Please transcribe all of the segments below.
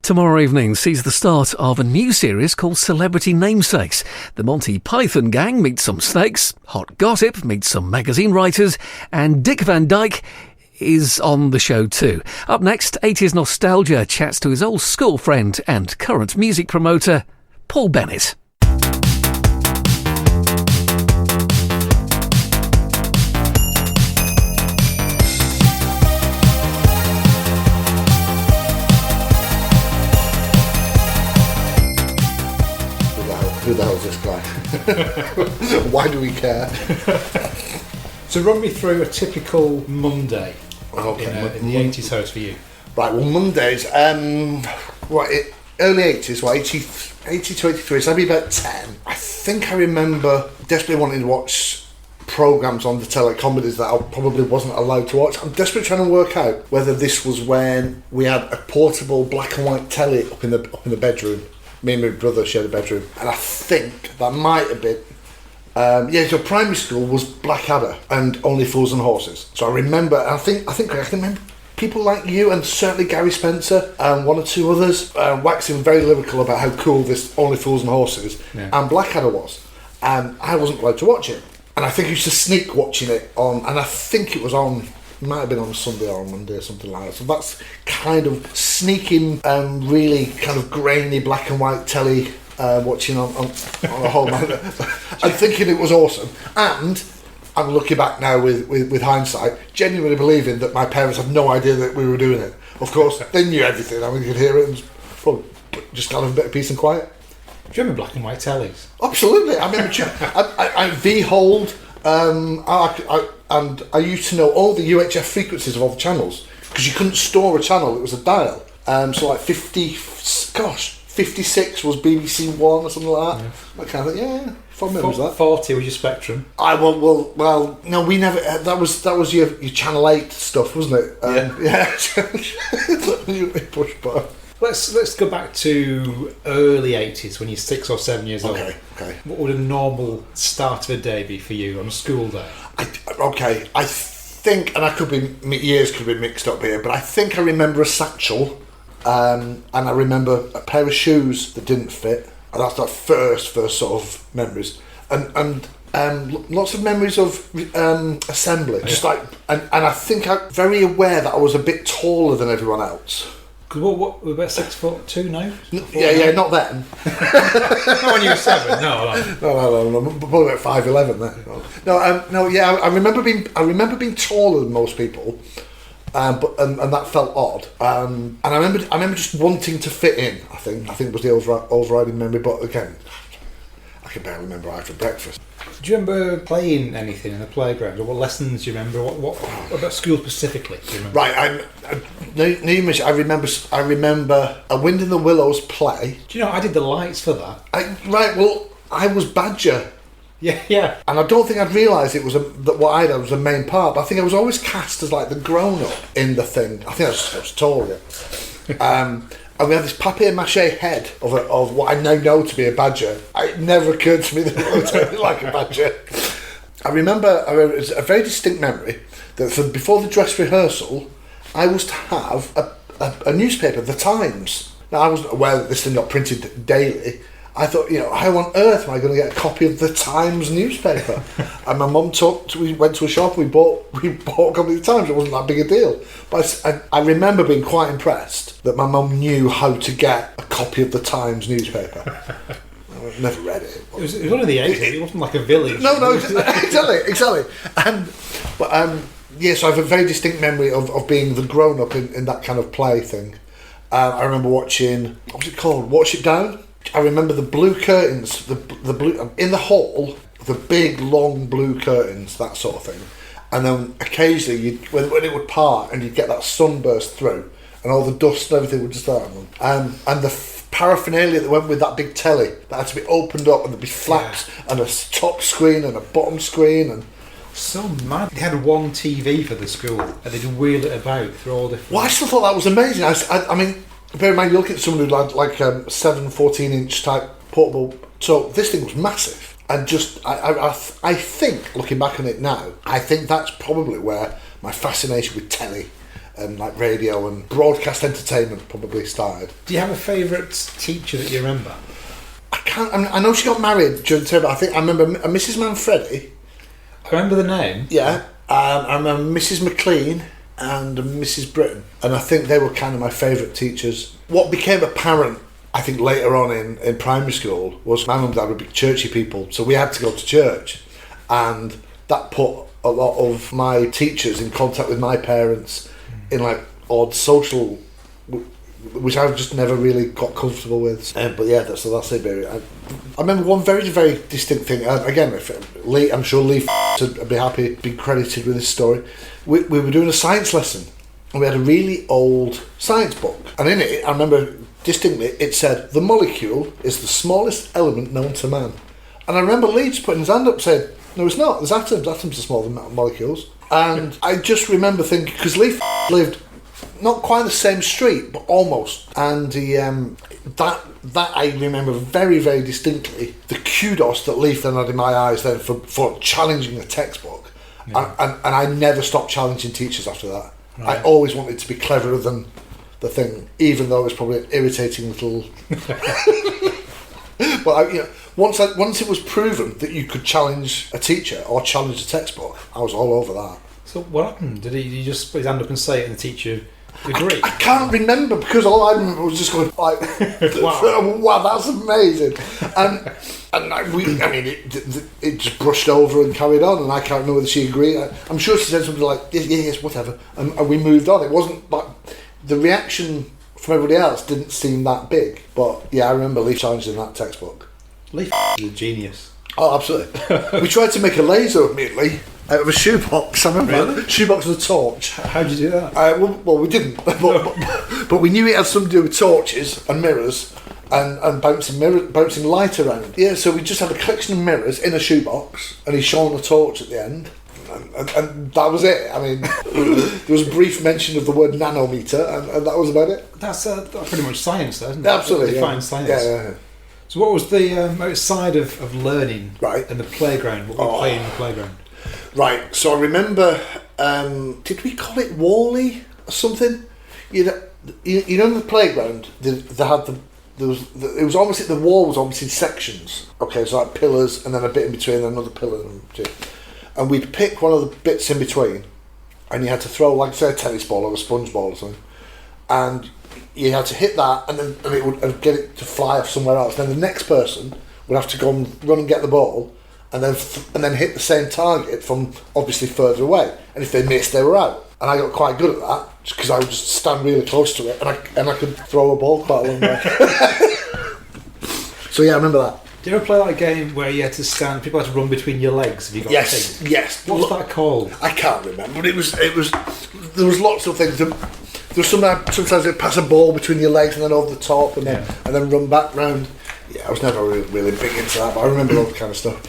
Tomorrow evening sees the start of a new series called Celebrity Namesakes. The Monty Python gang meets some snakes, Hot Gossip meets some magazine writers, and Dick Van Dyke is on the show too. Up next, 80sNostalgia chats to his old school friend and current music promoter, Paul Bennett. Who the hell's this guy? Why do we care? So run me through a typical Monday in the 80s house for you. Right, well, Mondays, early 80s, 80 to 83, so I'd be about 10. I think I remember desperately wanting to watch programmes on the telecomedies that I probably wasn't allowed to watch. I'm desperately trying to work out whether this was when we had a portable black and white telly up in the bedroom. Me and my brother shared a bedroom, and I think that might have been so primary school was Blackadder and Only Fools and Horses. So I remember, I think I can remember people like you and certainly Gary Spencer and one or two others waxing very lyrical about how cool this Only Fools and Horses and Blackadder was, and I wasn't allowed to watch it. And I think I used to sneak watching it on, and I think it was on. Might have been on a Sunday or a Monday or something like that. So that's kind of sneaking, really kind of grainy black and white telly, watching on a whole night. I'm thinking it was awesome. And I'm looking back now with hindsight, genuinely believing that my parents had no idea that we were doing it. Of course, they knew everything. I mean, you could hear it and probably just kind of a bit of peace and quiet. Do you remember black and white tellies? Absolutely. I remember I V-hold. And I used to know all the UHF frequencies of all the channels because you couldn't store a channel; it was a dial. So like 56 was BBC One or something like that. That kind of fond memories of that. 40 was your Spectrum. Well, no, we never. That was your Channel 8 stuff, wasn't it? Push button. Let's go back to early 80s when you're 6 or 7 years old. Okay. What would a normal start of a day be for you on a school day? I think, and years could be mixed up here, but I think I remember a satchel, and I remember a pair of shoes that didn't fit, and that's that first sort of memories, and lots of memories of assembly, just like, and I think I'm very aware that I was a bit taller than everyone else. What we're about 6'2" now? Yeah, not then. Not when you were 7. No, probably about 5'11" then. I remember being taller than most people, but that felt odd. And I remember just wanting to fit in. I think was the overriding memory. But again, I can barely remember after breakfast. Do you remember playing anything in the playground, or what lessons do you remember? What about school specifically? Do you remember? Right, Newmarch. I remember a Wind in the Willows play. Do you know I did the lights for that? I was Badger. Yeah. And I don't think I'd realised it was that what I did was a main part. But I think I was always cast as like the grown up in the thing. I think I was taller. And we had this papier-mâché head of what I now know to be a badger. It never occurred to me that it looked like a badger. I remember it was a very distinct memory that before the dress rehearsal, I was to have a newspaper, The Times. Now, I wasn't aware that this thing got printed daily. I thought, how on earth am I going to get a copy of The Times newspaper? And my mum we went to a shop and we bought a copy of The Times. It wasn't that big a deal. But I remember being quite impressed that my mum knew how to get a copy of The Times newspaper. I never read it. It was one of the 80s. It wasn't like a village. No, exactly. So I have a very distinct memory of being the grown-up in that kind of play thing. I remember watching, what was it called? Watch It Down. I remember the blue curtains, the blue in the hall, the big long blue curtains, that sort of thing. And then occasionally, when it would part, and you'd get that sunburst through, and all the dust and everything would just start. And the paraphernalia that went with that big telly that had to be opened up, and there'd be flaps and a top screen and a bottom screen and. So mad. They had one TV for the school, and they'd wheel it about through all different. Well, I still thought that was amazing. I mean. Bear in mind, you look at someone who had like 7 14-inch type portable. So this thing was massive, and just I think looking back on it now, I think that's probably where my fascination with telly and like radio and broadcast entertainment probably started. Do you have a favourite teacher that you remember? I know she got married during the term, but I remember Mrs. Manfredi. I remember the name. Yeah. I remember Mrs. McLean and Mrs. Britton. And I think they were kind of my favourite teachers. What became apparent, I think, later on in primary school was my mum and dad were big churchy people, so we had to go to church. And that put a lot of my teachers in contact with my parents in like odd social, which I've just never really got comfortable with. But yeah, that's it, Barry. I remember one very, very distinct thing. Again, Lee, I'm sure Lee would be happy being credited with this story. We were doing a science lesson, and we had a really old science book. And in it, I remember distinctly, it said, the molecule is the smallest element known to man. And I remember Lee just putting his hand up saying, no, it's not. There's atoms. Atoms are smaller than molecules. And I just remember thinking, because Lee lived not quite the same street, but almost. And that I remember very, very distinctly. The kudos that Lee then had in my eyes then for challenging the textbook. Yeah. And I never stopped challenging teachers after that. Right. I always wanted to be cleverer than the thing, even though it was probably an irritating little... But once it was proven that you could challenge a teacher or challenge a textbook, I was all over that. So what happened? Did he just put his hand up and say it, and the teacher agreed? I can't remember, because all I remember was just going like, wow, that's amazing. It just brushed over and carried on, and I can't remember whether she agreed. I'm sure she said something like, yes, whatever, and we moved on. It wasn't like the reaction from everybody else didn't seem that big, but yeah, I remember Lee challenging that textbok. Lee is a genius. Oh, absolutely. We tried to make a laser immediately out of a shoebox. I remember that. Shoebox with a torch. How did you do that? Well, we didn't, but we knew it had something to do with torches and mirrors and bouncing light around. Yeah, so we just had a collection of mirrors in a shoebox, and he shone a torch at the end. And that was it. I mean, there was a brief mention of the word nanometer, and that was about it. That's pretty much science, though, isn't it? Absolutely, Defines science. Yeah. So what was the outside of learning right. in the playground? What were you playing in the playground? Right, so I remember, did we call it Wally or something? You know in the playground, it was almost like the wall was almost in sections. Okay, so like pillars, and then a bit in between, and another pillar. And we'd pick one of the bits in between, and you had to throw, like say, a tennis ball or a sponge ball or something, and you had to hit that, and it would get it to fly off somewhere else. Then the next person would have to go and run and get the ball, and then hit the same target from obviously further away. And if they missed, they were out. And I got quite good at that, just because I would just stand really close to it, and I could throw a ball quite a long way. So yeah, I remember that. Do you ever play that game where you had to stand, people had to run between your legs? Have you got yes. What's that called? I can't remember, but it was. There was lots of things. There was sometimes they'd pass a ball between your legs and then over the top, and then run back round. Yeah, I was never really big into that, but I remember all that kind of stuff.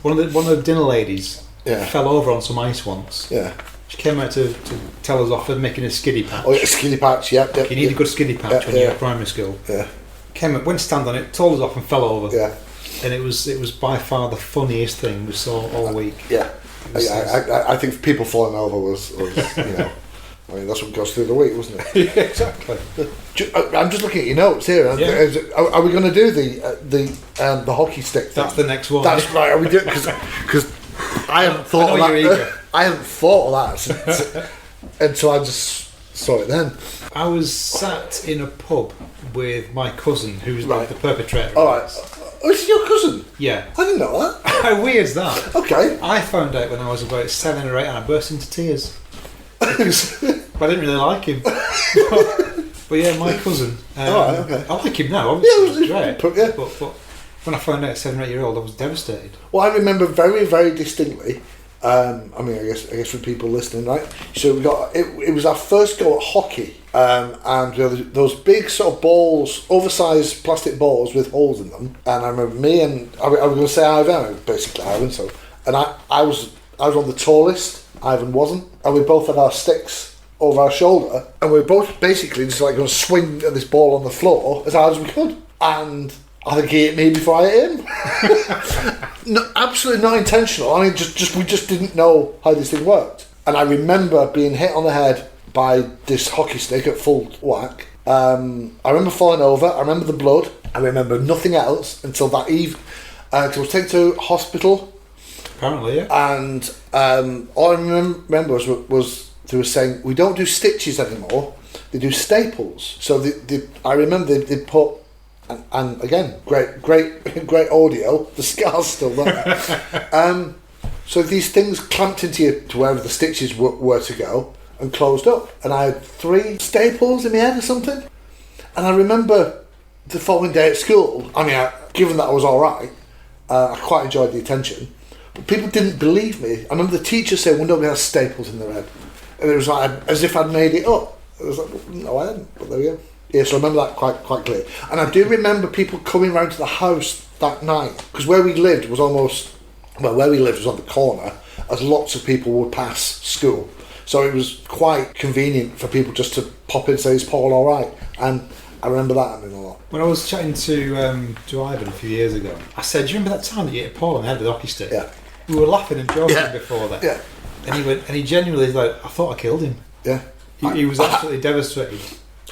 One of the dinner ladies fell over on some ice once. Yeah. She came out to tell us off for making a skiddy patch. Oh, yeah, a skiddy patch, yeah. You need a good skiddy patch when you're at primary school. Yeah. Came up, went to stand on it, told us off and fell over. Yeah. And it was by far the funniest thing we saw all week. Yeah. I think people falling over was I mean, that's what goes through the week, wasn't it? Yeah, exactly. I'm just looking at your notes here. Yeah. Are we going to do the hockey stick thing? That's the next one. That's right. Are we doing because I haven't thought of that. I haven't thought of that until I just saw it then. I was sat in a pub with my cousin, who's the perpetrator. All right. Oh, is it your cousin? Yeah. I didn't know that. How weird's that? Okay. I found out when I was about 7 or 8 and I burst into tears. But I didn't really like him. But yeah, my cousin. Okay. I like him now, obviously. Yeah, it was great. But when I found out at 7 or 8 year old, I was devastated. Well, I remember very, very distinctly. I guess for people listening, right? So we got it was our first go at hockey, and we had those big sort of balls, oversized plastic balls with holes in them. And I remember me and I was going to say Ivan, basically Ivan. So, and I was on the tallest. Ivan wasn't, and we both had our sticks over our shoulder, and we were both basically just like going to swing at this ball on the floor as hard as we could. And I think he hit me before I hit him. No, absolutely not intentional. I mean, we just didn't know how this thing worked. And I remember being hit on the head by this hockey stick at full whack. I remember falling over. I remember the blood. I remember nothing else until that eve. Until I was taken to hospital. Apparently, yeah. And all I remember was they were saying, we don't do stitches anymore. They do staples. So I remember they put, and again, great audio. The scar's still there. So these things clamped into you to wherever the stitches were to go and closed up. And I had 3 staples in my head or something. And I remember the following day at school, I mean, given that I was all right, I quite enjoyed the attention. But people didn't believe me. I remember the teacher saying, well, nobody has staples in their head. And it was like, as if I'd made it up. I was like, no, I hadn't, but there we go. Yeah, so I remember that quite clear. And I do remember people coming round to the house that night. Because where we lived was on the corner, as lots of people would pass school. So it was quite convenient for people just to pop in and say, is Paul all right? And I remember that happening a lot. When I was chatting to Ivan a few years ago, I said, do you remember that time that you hit Paul on the head with the hockey stick? Yeah. We were laughing and joking before that. Yeah. And he genuinely was like, I thought I killed him. Yeah. He was absolutely devastated.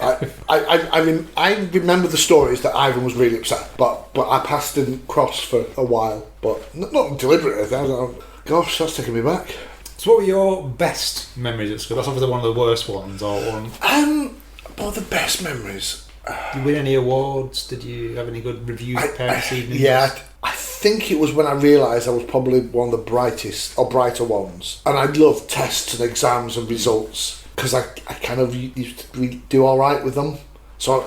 I remember the stories that Ivan was really upset, but I passed him cross for a while, but not deliberately. I was like, gosh, that's taking me back. So what were your best memories at school? That's obviously one of the worst ones. Well, the best memories. Did you win any awards? Did you have any good reviews at parents' evenings? Yeah, I think it was when I realised I was probably one of the brightest or brighter ones, and I loved tests and exams and results because I kind of used to do all right with them. So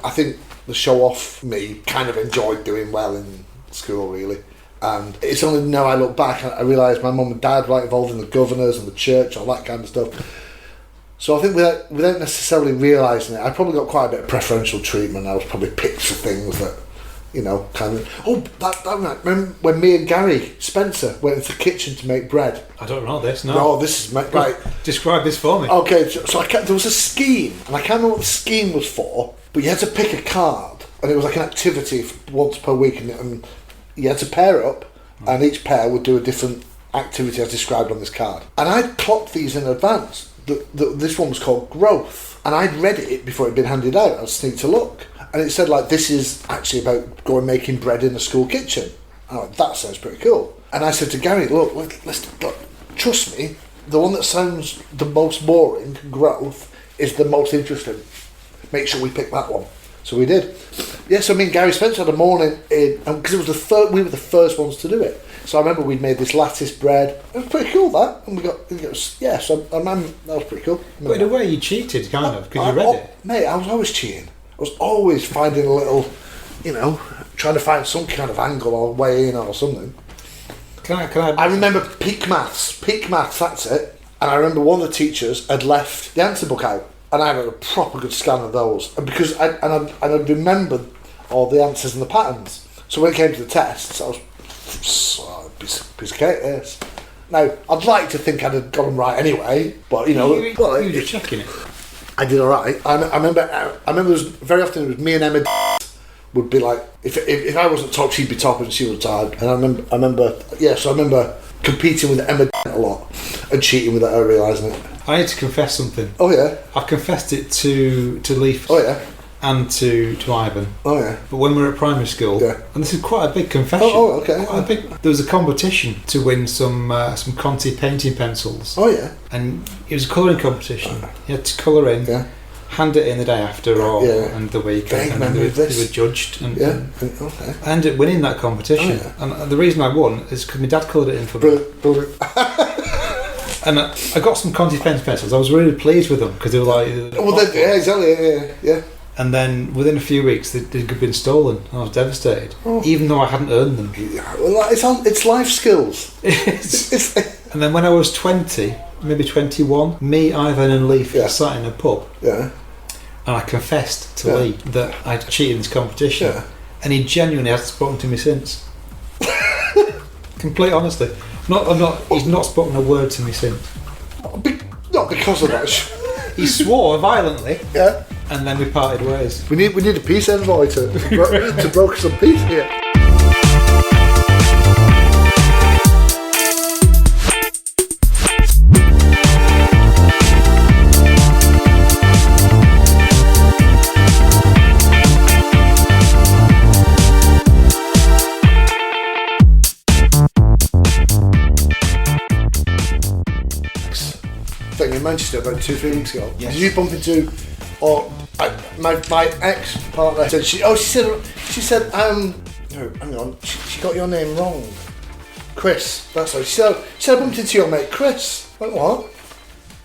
I think the show off me kind of enjoyed doing well in school, really. And it's only now I look back I realise my mum and dad were involved in the governors and the church, all that kind of stuff. So I think without necessarily realising it, I probably got quite a bit of preferential treatment. I was probably picked for things that, kind of... Oh, that night, remember when me and Gary Spencer went into the kitchen to make bread? I don't know this, no. No, this is... Right. Describe this for me. Okay, so there was a scheme, and I can't remember what the scheme was for, but you had to pick a card, and it was like an activity once per week, and you had to pair up, and each pair would do a different activity as described on this card. And I'd clocked these in advance. This one was called Growth, and I'd read it before it had been handed out. I sneaked a look, and it said, like, this is actually about going making bread in a school kitchen. And I went, that sounds pretty cool. And I said to Gary, look, trust me, the one that sounds the most boring, Growth, is the most interesting. Make sure we pick that one. So we did. Yeah, so me and Gary Spencer had a morning in, because it was we were the first ones to do it. So I remember we'd made this lattice bread. It was pretty cool, that. And so I remember that was pretty cool. But in a way you cheated, kind of, because you read it. Mate, I was always cheating. I was always finding a little, trying to find some kind of angle or way in or something. Can I? I remember peak maths, that's it. And I remember one of the teachers had left the answer book out, and I had a proper good scan of those. And because I'd remembered all the answers and the patterns. So when it came to the tests, I was piece of cake, yes. Now, I'd like to think I'd have got them right anyway, but you were just checking it. I did all right. I remember very often it was me and Emma would be like, if I wasn't top, she'd be top and she was tired. And I remember competing with Emma a lot and cheating without her realising it. I need to confess something. Oh yeah? I've confessed it to Leaf. Oh yeah? And to Ivan. Oh yeah. But when we were at primary school, and this is quite a big confession. Oh okay. There was a competition to win some Conti painting pencils. Oh yeah. And it was a colouring competition. You had to colour in, hand it in the day after and the week, and they were judged. And I ended up winning that competition. Oh, yeah. And the reason I won is because my dad coloured it in for me. Brilliant. And I got some Conti painting pencils. I was really pleased with them because they were like. Exactly. Yeah. And then within a few weeks, they'd been stolen. I was devastated, even though I hadn't earned them. Well, it's life skills. And then when I was 20, maybe 21, me, Ivan, and Leaf sat in a pub. Yeah. And I confessed to Lee that I'd cheated in this competition, and he genuinely hasn't spoken to me since. Complete honesty. He's not spoken a word to me since. Not because of that. He swore violently. Yeah. And then we parted ways. We need a peace envoy to broker some peace here. Manchester about 2-3 weeks ago. Yes. Did you bump into, or my ex-partner said, she said, no, hang on, she got your name wrong. Chris, that's right. She said I bumped into your mate Chris. I went, what?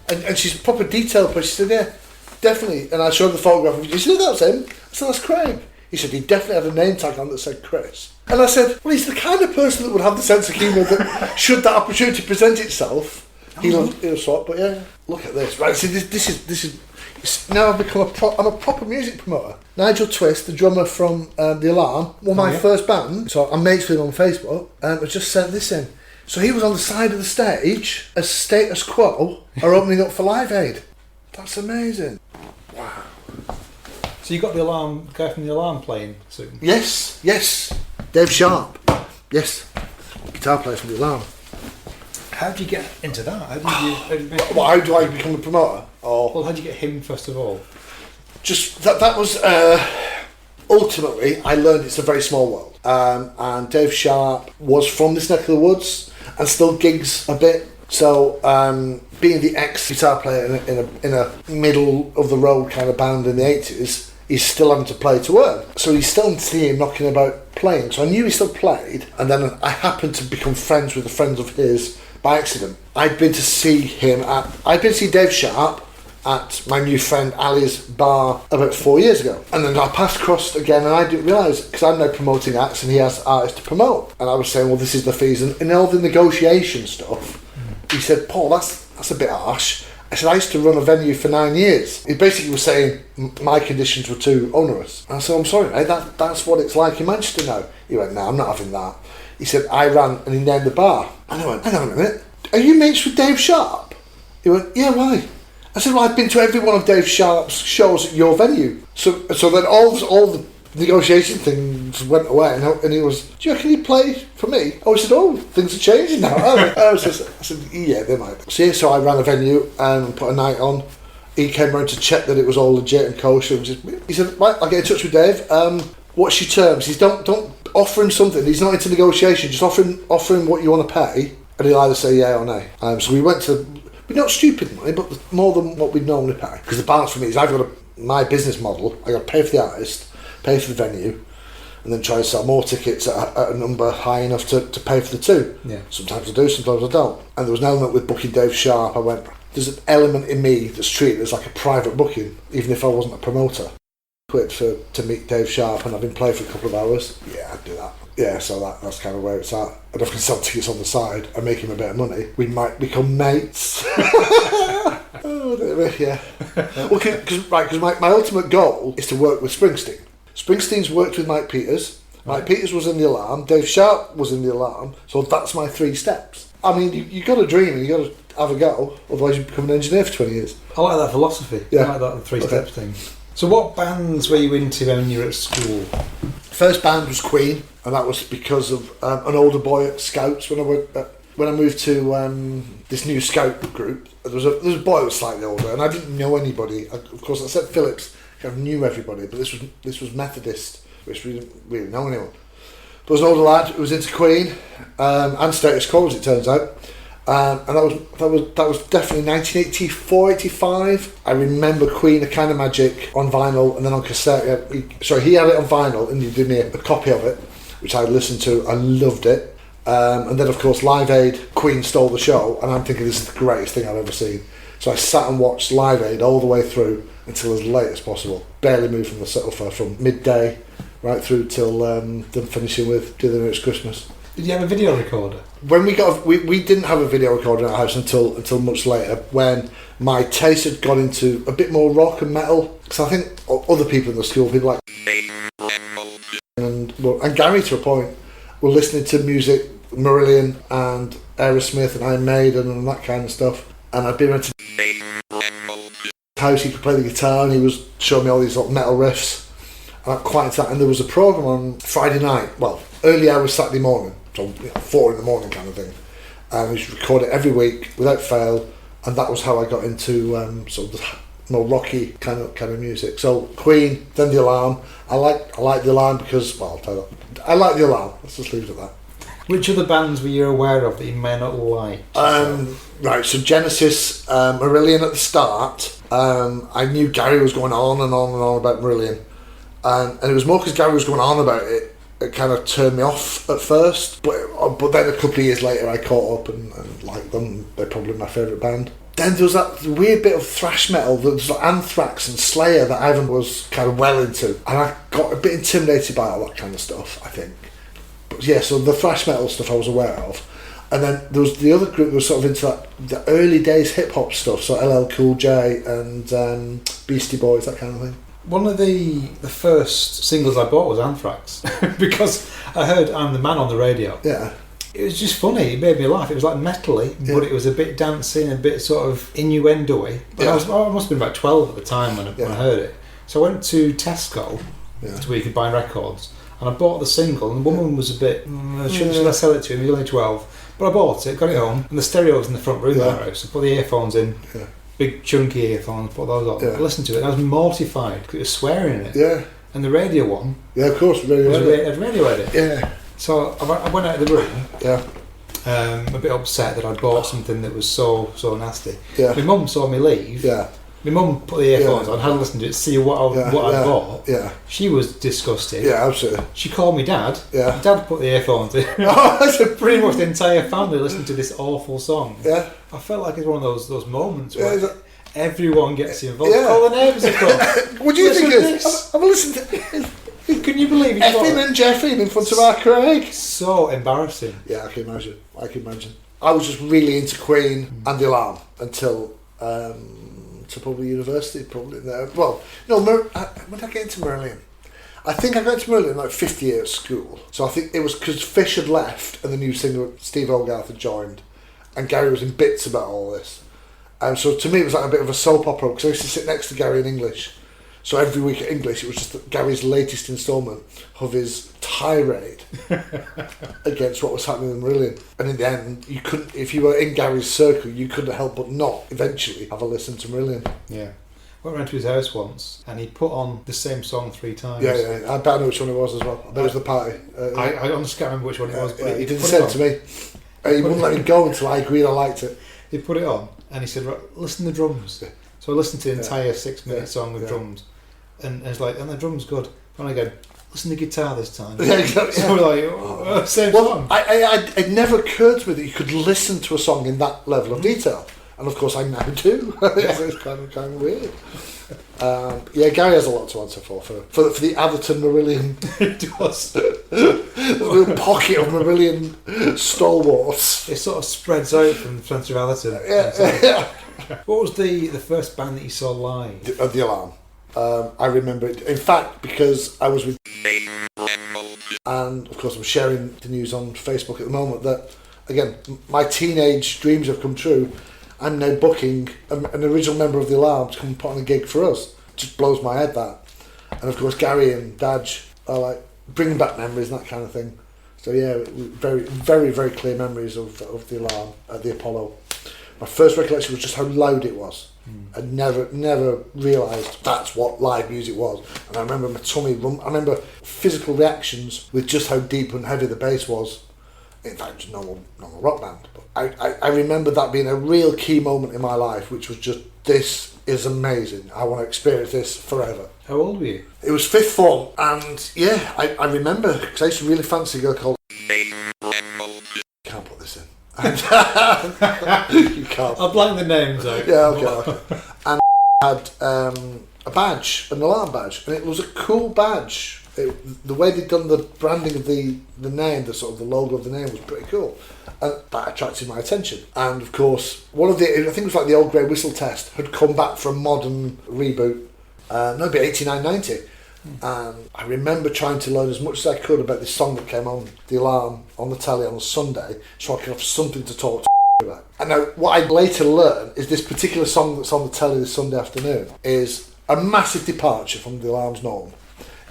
And she's proper detailed, but she said, yeah, definitely. And I showed the photograph of you. She said, that's him. I said, that's Craig. He said, he definitely had a name tag on that said Chris. And I said, well, he's the kind of person that would have the sense of humour that should that opportunity present itself, he'll swap. But yeah, look at this. Right, see, this is now I've become I'm a proper music promoter. Nigel Twist, the drummer from The Alarm, my first band, so I'm mates with him on Facebook, I just sent this in. So he was on the side of the stage as Status Quo are opening up for Live Aid. That's amazing. Wow. So you got the guy from The Alarm playing soon? Yes. Dave Sharp. Yes. Guitar player from The Alarm. How did you get into that? How do I become a promoter? Well, how did you get him first of all? Just that was ultimately I learned it's a very small world, and Dave Sharp was from this neck of the woods and still gigs a bit. So being the ex-guitar player in a middle of the road kind of band in the 80s, he's still having to play to earn. So he's still see him knocking about playing. So I knew he still played, and then I happened to become friends with a friend of his by accident. I'd been to see Dave Sharp at my new friend Ali's bar about 4 years ago. And then I passed across again, and I didn't realise, because I'm now promoting acts and he has artists to promote. And I was saying, well, this is the fees. And in all the negotiation stuff, he said, Paul, that's a bit harsh. I said, I used to run a venue for 9 years. He basically was saying my conditions were too onerous. And I said, I'm sorry, mate, that's what it's like in Manchester now. He went, no, I'm not having that. He said, I ran, and he named the bar. And I went, hang on a minute, are you mates with Dave Sharp? He went, yeah, why? I said, well, I've been to every one of Dave Sharp's shows at your venue. So then all the negotiation things went away, and he was, do you reckon he'd play for me? I said, oh, things are changing now. I said, yeah, they might. So I ran a venue and put a night on. He came round to check that it was all legit and kosher. He said, right, I'll get in touch with Dave. What's your terms? He said, don't offer him something. He's not into negotiation. Just offer him what you want to pay, and he'll either say yeah or nay. So we went to, but not stupid money, but more than what we'd normally pay. Because the balance for me is I've got my business model. I got to pay for the artist, pay for the venue, and then try to sell more tickets at a number high enough to pay for the two. Yeah. Sometimes I do, sometimes I don't. And there was an element with booking Dave Sharp. I went, there's an element in me that's treated as like a private booking, even if I wasn't a promoter. Quit to meet Dave Sharp and have him play for a couple of hours. Yeah, I'd do that. Yeah, so that's kind of where it's at. And if I can sell tickets on the side and make him a bit of money, we might become mates. Yeah. Well, because my ultimate goal is to work with Springsteen. Springsteen's worked with Mike Peters. Mike Peters was in The Alarm. Dave Sharp was in The Alarm. So that's my 3 steps. I mean, you got to dream and you got to have a go. Otherwise, you become an engineer for 20 years. I like that philosophy. Yeah. I like that 3 steps thing. So what bands were you into when you were at school? First band was Queen, and that was because of an older boy at Scouts. When I moved to this new Scout group, there was a boy who was slightly older, and I didn't know anybody. Of course, I said Phillips, kind of knew everybody, but this was Methodist, which we didn't really know anyone. There was an older lad who was into Queen and Status Quo, as it turns out. And that was definitely 1984, 85. I remember Queen, A Kind of Magic on vinyl and then on cassette. He had it on vinyl and he did me a copy of it, which I listened to. I loved it. And then of course Live Aid, Queen stole the show, and I'm thinking this is the greatest thing I've ever seen. So I sat and watched Live Aid all the way through until as late as possible. Barely moved from the sofa from midday right through till them finishing with Do They Know It's Christmas. Did you have a video recorder? When we didn't have a video recorder in our house until much later, when my taste had got into a bit more rock and metal. Because I think other people in the school, people like and Gary to a point, were listening to music, Marillion and Aerosmith and Iron Maiden and that kind of stuff. And I'd been around to house, he could play the guitar and he was showing me all these metal riffs. And I'm quite into that. And there was a programme on Friday night, early hours Saturday morning. So 4 a.m. kind of thing, and we used to record it every week without fail, and that was how I got into sort of the more rocky kind of music. So Queen, then The Alarm. I like The Alarm because I like The Alarm. Let's just leave it at that. Which other bands were you aware of that you may not like? Right, so Genesis, Marillion at the start. I knew Gary was going on and on and on about Marillion. And it was more because Gary was going on about it. It kind of turned me off at first. But then a couple of years later I caught up and liked them. They're probably my favourite band. Then there was that weird bit of thrash metal. There was like Anthrax and Slayer that Ivan was kind of well into. And I got a bit intimidated by all that kind of stuff, I think. But yeah, so the thrash metal stuff I was aware of. And then there was the other group that was sort of into that, the early days hip-hop stuff. So LL Cool J and Beastie Boys, that kind of thing. One of the first singles I bought was Anthrax because I heard I'm the Man on the radio. Yeah. It was just funny, it made me laugh. It was like metal-y, but it was a bit dancing, a bit sort of innuendo-y. But I must have been about 12 at the time when I heard it. So I went to Tesco, to where you could buy records, and I bought the single, and the woman was a bit, should I sell it to him? He was only 12. But I bought it, got it home, and the stereo was in the front room of the house. I put the earphones in. Yeah. Big chunky earphones, put those on. I listened to it and I was mortified because it was swearing in it. Yeah. And the radio one. Yeah, of course, radio edit. Yeah. So I went out of the room. Yeah. A bit upset that I'd bought something that was so nasty. Yeah. My mum saw me leave. Yeah. My mum put the earphones on, had listened to it, see what I bought. Yeah. She was disgusted. Yeah, absolutely. She called me Dad. Yeah. Dad put the earphones in. Pretty much the entire family listened to this awful song. Yeah. I felt like it's one of those moments where everyone gets involved. Yeah. Call the neighbours across. What do you think of this? I've listened to. Can you believe it? Effing and Jeffing in front of our Craig. So embarrassing. Yeah, I can imagine. I was just really into Queen and The Alarm until to probably university, probably there. Well, no, when did I get into Marillion? I think I got into Marillion like 5th year at school. So I think it was because Fish had left and the new singer Steve Hogarth had joined, and Gary was in bits about all this. So to me it was like a bit of a soap opera because I used to sit next to Gary in English. So every week at English, it was just Gary's latest instalment of his tirade against what was happening in Marillion. And in the end, you couldn't, if you were in Gary's circle, you couldn't help but not eventually have a listen to Marillion. Yeah. I went round to his house once, and he put on the same song 3 times. Yeah. I bet I know which one it was as well. There was the party. I honestly can't remember which one it was. But he didn't say it to me. He wouldn't let me go until I agreed I liked it. He put it on, and he said, right, listen to the drums. Yeah. So I listened to the entire 6-minute song with drums. And it's like, and the drum's good. And I go, listen to the guitar this time. Yeah, exactly. So we're like, same song. It never occurred to me that you could listen to a song in that level of detail. And of course I now do. It's kind of weird. Gary has a lot to answer for the Atherton Marillion. It does. The little pocket of Marillion stalwarts. It sort of spreads out from the centre of Atherton. Yeah. What was the first band that you saw live? The Alarm. I remember it, in fact, because I was with, and of course I'm sharing the news on Facebook at the moment that, again, my teenage dreams have come true. I'm now booking an original member of The Alarm to come and put on a gig for us. It just blows my head, that. And of course Gary and Daj are like bringing back memories and that kind of thing. So yeah, very, very, very clear memories of The Alarm at the Apollo. My first recollection was just how loud it was. I never realised that's what live music was. And I remember my tummy I remember physical reactions with just how deep and heavy the bass was. In fact, it was a normal rock band. But I remember that being a real key moment in my life, which was just, this is amazing. I want to experience this forever. How old were you? It was 5th form, and yeah, I remember, because I used to really fancy a girl called... Can't put this in. You can't. I'll blank the names out. Yeah, okay. And had a badge, an alarm badge, and it was a cool badge. The way they'd done the branding of the name, the sort of the logo of the name was pretty cool, and that attracted my attention. And of course, one of the, I think it was like the old grey whistle test, had come back for a modern reboot, maybe 89, 90. And I remember trying to learn as much as I could about this song that came on The Alarm on the telly on a Sunday, so I could have something to talk to about. And now what I later learned is this particular song that's on the telly this Sunday afternoon is a massive departure from The Alarm's norm.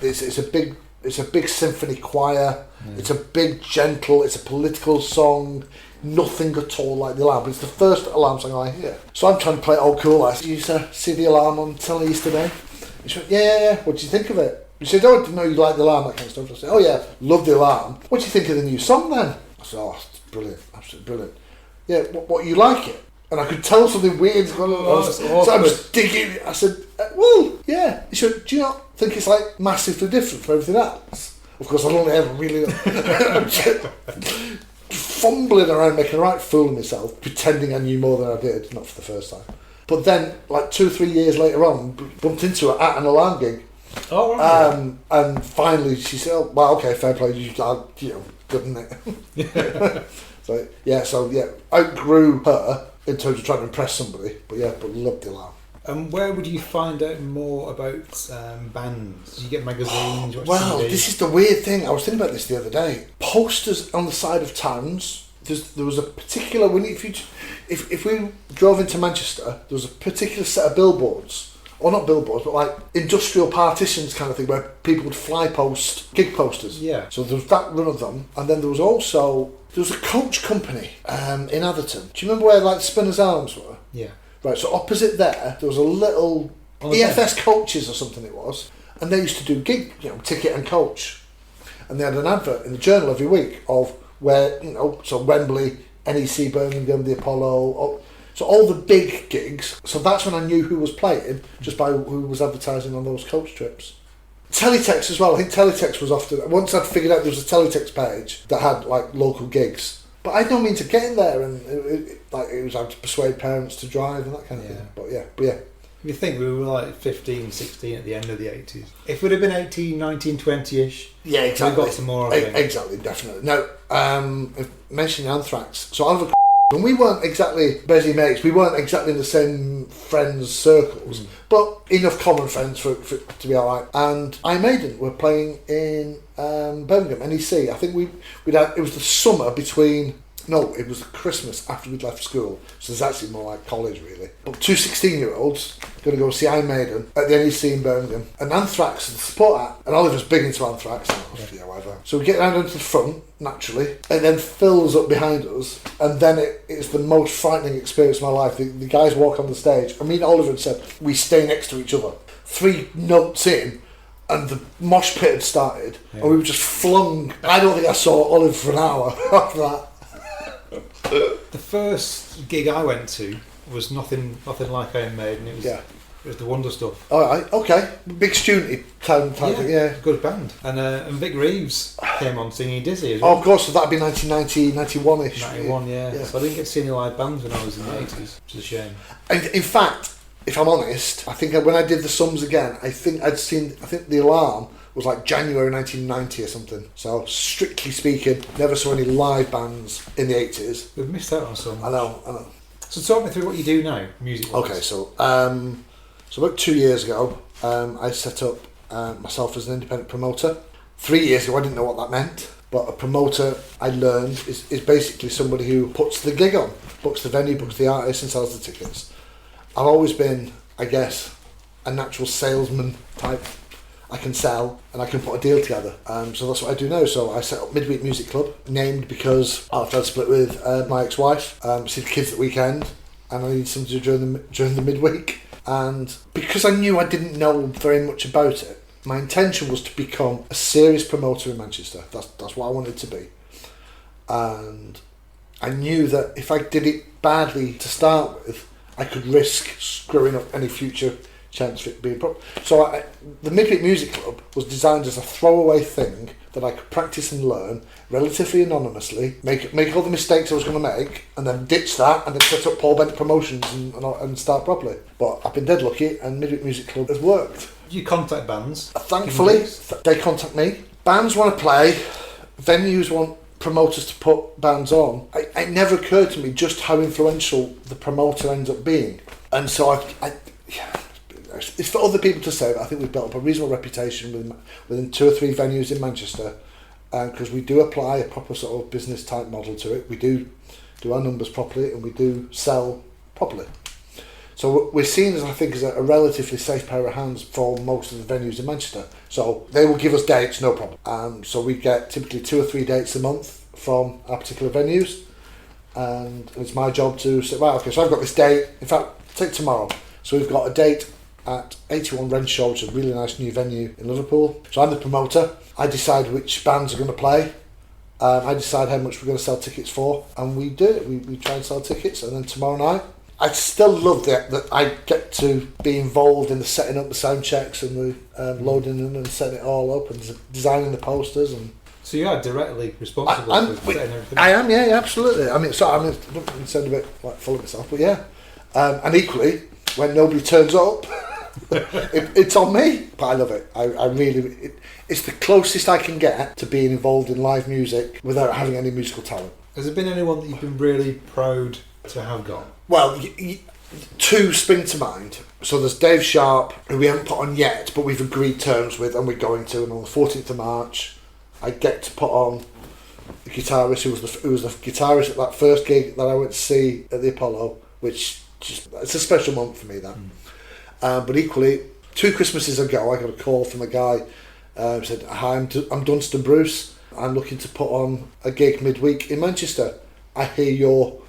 It's a big symphony choir. It's a big gentle. It's a political song. Nothing at all like The Alarm. But it's the first Alarm song I hear. So I'm trying to play it all cool. I said, "You used to see The Alarm on telly yesterday?" And she went, "Yeah. What do you think of it?" She said, "Oh, I didn't know you like The Alarm, that kind of stuff." I said, "Oh yeah, love The Alarm. What do you think of the new song then?" I said, oh, it's brilliant, absolutely brilliant. Yeah, what you like it? And I could tell something weird's going on. So I was digging. I said, well, yeah. He said, do you not think it's like massively different from everything else? Of course, I'd only ever really fumbling around, making a right fool of myself, pretending I knew more than I did, not for the first time. But then, like 2 or 3 years later on, bumped into her at an alarm gig. Oh, right. And finally she said, oh, well, okay, fair play, you know, good, isn't it? So, outgrew her in terms of trying to impress somebody, but loved the alarm. And where would you find out more about bands? Do you get magazines? Well, this is the weird thing. I was thinking about this the other day. Posters on the side of towns. There was a particular if we drove into Manchester, there was a particular set of billboards, or not billboards, but like industrial partitions kind of thing, where people would fly post gig posters. Yeah. So there was that run of them, and then there was a coach company in Atherton. Do you remember where like Spinners Arms were? Yeah. Right, so opposite there was a little EFS Coaches or something it was, and they used to do gig, ticket and coach, and they had an advert in the Journal every week of where, so Wembley, NEC Birmingham, the Apollo, so all the big gigs. So that's when I knew who was playing, just by who was advertising on those coach trips. Teletext as well. I think Teletext was often, once I'd figured out there was a Teletext page that had like local gigs. But I had no means of getting there, and it was having to persuade parents to drive and that kind of thing. But yeah. If you think we were like 15, 16 at the end of the 80s. If we'd have been 18, 19, 20-ish, yeah, exactly. we got some more of it. Exactly, definitely. Now, mentioning Anthrax, so Oliver, when we weren't exactly busy mates, we weren't exactly in the same friends' circles, but enough common friends for it to be alright. And Iron Maiden were playing in Birmingham, NEC. I think it was the summer between. No, it was Christmas after we'd left school, so it's actually more like college really. But 2 16-year-olds going to go see Iron Maiden at the NEC in Birmingham, and Anthrax is the support act, and Oliver's big into Anthrax, and whatever. So we get round into the front, naturally, and then fills up behind us, and then it's the most frightening experience of my life. The guys walk on the stage, and me and Oliver had said, we stay next to each other. 3 notes in, and the mosh pit had started, and we were just flung. I don't think I saw Oliver for an hour after that. The first gig I went to was nothing like Iron Maiden. It was the Wonder Stuff. All right, okay, big student town type thing. Yeah, good band. And Vic Reeves came on singing Dizzy as well. Oh, of course, so that'd be 1990, 91-ish. 91, yeah. So I didn't get to see any live bands when I was in the 80s, which is a shame. And in fact, if I'm honest, I think when I did the sums again, I think the Alarm was like January 1990 or something. So strictly speaking, never saw any live bands in the 80s. We've missed out on some. I know. So talk me through what you do now, music-wise. Okay, so about 2 years ago, I set up myself as an independent promoter. 3 years ago, I didn't know what that meant. But a promoter, I learned, is basically somebody who puts the gig on, books the venue, books the artist and sells the tickets. I've always been, I guess, a natural salesman type. I can sell and I can put a deal together. So that's what I do now. So I set up Midweek Music Club, named because after I'd split with my ex-wife, see the kids at the weekend, and I needed something to do during the midweek. And because I knew I didn't know very much about it, my intention was to become a serious promoter in Manchester. That's what I wanted to be. And I knew that if I did it badly to start with, I could risk screwing up any future chance of it being proper. So the Midweek Music Club was designed as a throwaway thing that I could practice and learn relatively anonymously, make all the mistakes I was going to make, and then ditch that and then set up Paul Bennett Promotions and start properly. But I've been dead lucky, and Midweek Music Club has worked. You contact bands? Thankfully, they contact me. Bands want to play, venues want promoters to put bands on. It never occurred to me just how influential the promoter ends up being. And so it's for other people to say, but I think we've built up a reasonable reputation within 2 or 3 venues in Manchester, because we do apply a proper sort of business type model to it. We do our numbers properly, and we do sell properly. So we're seen as, I think, as a relatively safe pair of hands for most of the venues in Manchester. So they will give us dates, no problem. So we get typically 2 or 3 dates a month from our particular venues, and it's my job to say, right, okay, so I've got this date. In fact, take tomorrow. So we've got a date at 81 Renshaw, which is a really nice new venue in Liverpool. So I'm the promoter. I decide which bands are going to play, I decide how much we're going to sell tickets for, and we do it. We try and sell tickets, and then tomorrow night, I still love that I get to be involved in the setting up the sound checks and the loading them and setting it all up and designing the posters. And so you are directly responsible for setting everything up? I am, yeah, absolutely. I mean, I don't sound a bit like full of myself, but yeah. And equally, when nobody turns up, it's on me. But I love it. I really... It's the closest I can get to being involved in live music without having any musical talent. Has there been anyone that you've been really proud to have got? Well, two spring to mind. So there's Dave Sharp, who we haven't put on yet, but we've agreed terms with, and we're going to. And on the 14th of March, I get to put on the guitarist who was the guitarist at that first gig that I went to see at the Apollo, which it's a special moment for me, that. But equally, 2 Christmases ago, I got a call from a guy who said, "Hi, I'm Dunstan Bruce. I'm looking to put on a gig midweek in Manchester. I hear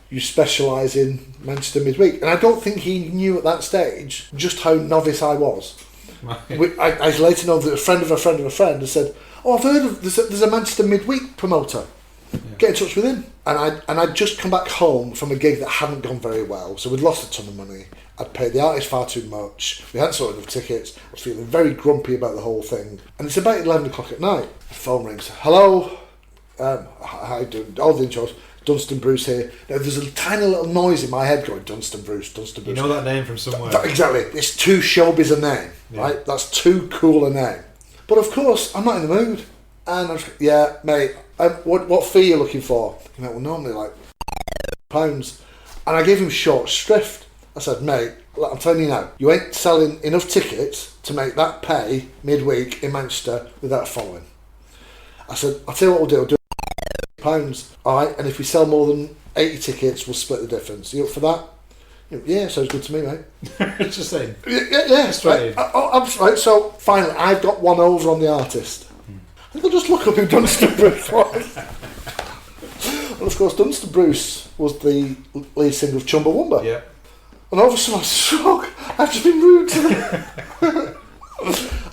you specialise in Manchester midweek." And I don't think he knew at that stage just how novice I was. Right. I later know that a friend of a friend of a friend has said, "Oh, I've heard of there's a Manchester midweek promoter. Yeah. Get in touch with him." And I'd just come back home from a gig that hadn't gone very well, so we'd lost a ton of money. I'd paid the artist far too much. We hadn't sold enough tickets. I was feeling very grumpy about the whole thing. And it's about 11 o'clock at night. The phone rings. "Hello, how do all the intros? Dunstan Bruce here." Now, there's a tiny little noise in my head going, Dunstan Bruce, Dunstan Bruce. You know that name from somewhere. Exactly. It's too showbiz a name, right? That's too cool a name. But of course, I'm not in the mood. And I was like, "Yeah, mate, what fee are you looking for?" He went, "Well, normally like £. And I gave him short shrift. I said, "Mate, I'm telling you now, you ain't selling enough tickets to make that pay midweek in Manchester without following." I said, "I'll tell you what we'll do. I'll do £. Alright, and if we sell more than 80 tickets, we'll split the difference. Are you up for that?" He went, "Yeah, sounds good to me, mate." It's just saying. Yeah. Straight. Right, so finally, I've got one over on the artist. I think I'll just look up who Dunstan Bruce was. And of course, Dunstan Bruce was the lead singer of Chumbawamba. Yeah. And all of a sudden I was shocked. I've just been rude to them.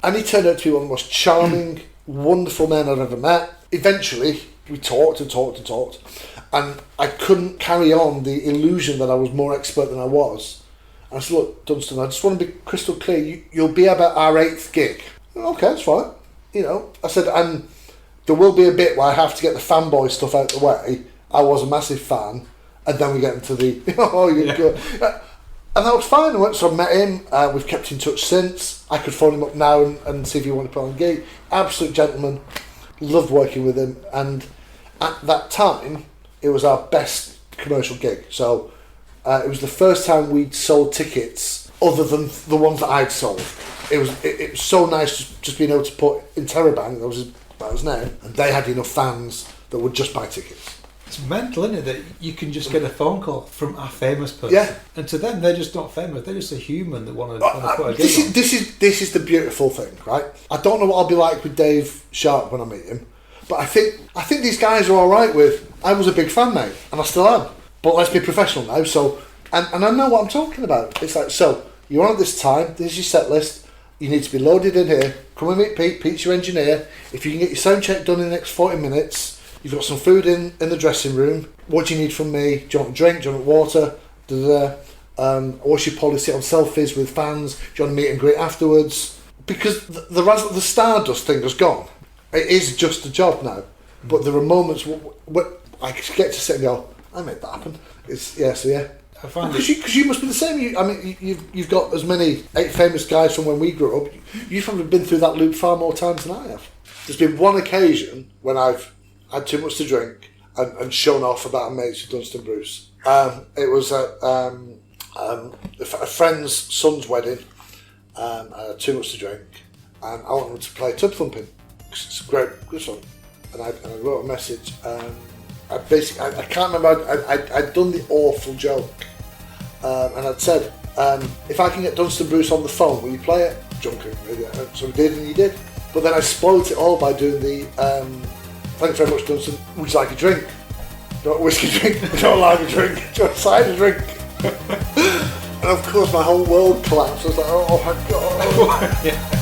And he turned out to be one of the most charming, wonderful men I've ever met. Eventually, we talked. And I couldn't carry on the illusion that I was more expert than I was. And I said, "Look, Dunstan, I just want to be crystal clear. You'll be about our 8th gig." "Okay, that's fine." You know, I said, "And there will be a bit where I have to get the fanboy stuff out of the way. I was a massive fan." And then we get into the, and that was fine. So I met him. We've kept in touch since. I could phone him up now and see if he wanted to put on a gig. Absolute gentleman. Loved working with him. And at that time, it was our best commercial gig. So it was the first time we'd sold tickets other than the ones that I'd sold. It was so nice just being able to put in Terabang, that was his name, and they had enough fans that would just buy tickets. It's mental, isn't it, that you can just get a phone call from a famous person. Yeah. And to them, they're just not famous. They're just a human that want to put a gig on. This is the beautiful thing, right? I don't know what I'll be like with Dave Sharp when I meet him, but I think these guys are all right with, I was a big fan, mate, and I still am. But let's be professional now. So, and I know what I'm talking about. It's like, so you're on at this time. This is your set list. You need to be loaded in here. Come and meet Pete. Pete's your engineer. If you can get your sound check done in the next 40 minutes. You've got some food in the dressing room. What do you need from me? Do you want a drink? Do you want water? What's your policy on selfies with fans? Do you want to meet and greet afterwards? Because the Stardust thing has gone. It is just a job now. But there are moments where I get to sit and go, I made that happen. I find because you must be the same. You've got as many 8 famous guys from when we grew up. You've probably been through that loop far more times than I have. There's been one occasion when I've had too much to drink and shown off about a mate with Dunstan Bruce. It was at a friend's son's wedding. I had too much to drink, and I wanted to play tub thumping. It's a good song, and I wrote a message. I can't remember. I'd done the awful joke, and I'd said, "If I can get Dunstan Bruce on the phone, will you play it?" Duncan, so he did, and he did. But then I spoilt it all by doing the. Thanks very much, Dunstan. Would you like a drink? Do you want a whiskey drink? Do you want a lager drink? Do you want a cider drink? And of course, my whole world collapsed. I was like, oh my God.